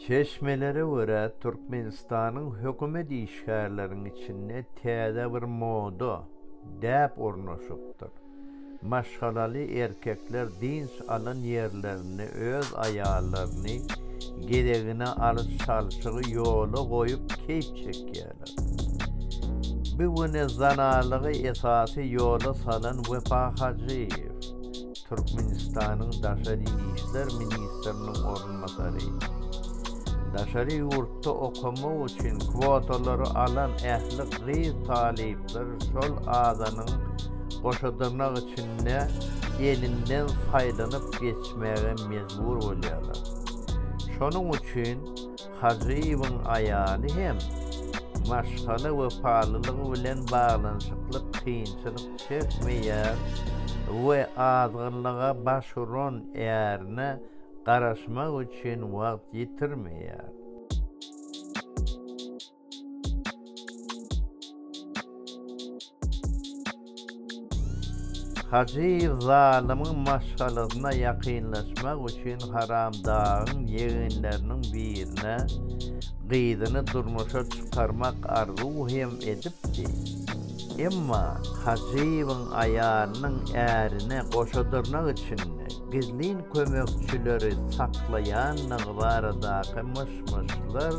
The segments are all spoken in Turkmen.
Çeşmelere göre Türkmenistan'ın hökümet işgärlerinin içinde täze bir moda däp ornaşypdyr. Maşgalaly erkekler dinç alan yerlerini öz ayarlaryny geregine alyp çalşygy ýola goýup keýp çekýärler. Bu güne zanalygy esasy ýola salan Wepa Hacıyew, Türkmenistanyň daşary işler ministriniň orunmasary. Daşary ýurtda okumak üçin kwotalary alan ähli gyz talyplar şol azanyň goşadyrmak üçin elinden faýdanyp geçmäge mejbur bolýarlar. Şonuň üçin Hacıyewiň aýaly hem maşgala we palylygy bilen baglanyşykly kynçylyk çekmeýär we azgynlyga başuran ýerine garaşmak üçin wagt ýitirmeýär. Hacıyew zalymy maşgalasyna ýakynlaşmak üçin haramdagyň ýegenleriniň birine gyzyny durmuşa çykarmak arzu hem edipdi. Emma Hacıyewiň aýalynyň ärine goşadyrnak üçin gizlin kömekçileri saklayan nagbaradaky myşmyşlar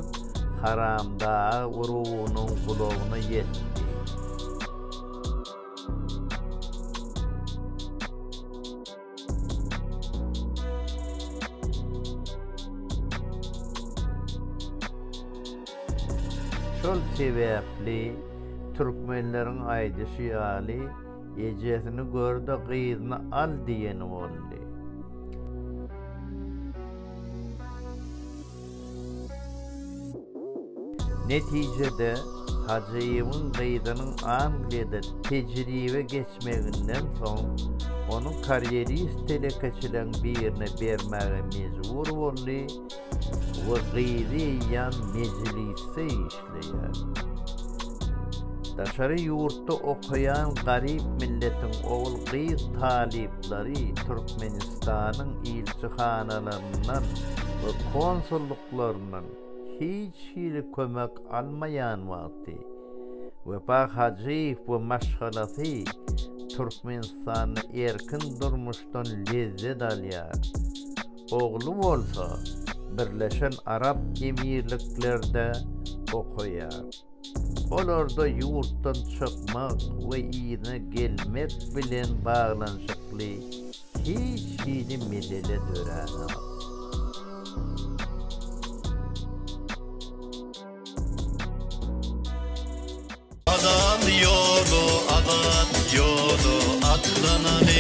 haramda urugynyň gulagyna ýetdi. Şol sebäpli türkmenleriň aýdyşy ýaly ejesini gördi gyzyny al diýeni boldy. Netijede Hacıyewiň gyzynyň Angliýada tejribe geçmeginden soň onuň karierist telekeçilen birine bermäge mejbur boldy we gyzy ýan mejliste işleýär. Daşary ýurtda okuyan garyp milletiň ogul gyz talyplary Türkmenistanyň ilçihanalarynyň we konsulluklarynyň hiç kömek almayan wagty Wepa Hacıyew we maşgalasy Türkmenistany erkin durmuşdan lezzet alýar. Ogly bolsa Birleşen Arap Emirliklerde okuýar. Olarda ýurtdan çykmak we ýyna gelmek bilen baglanyşykly hiç mesele döräňär. Adam yolu, adat yolu, atlanan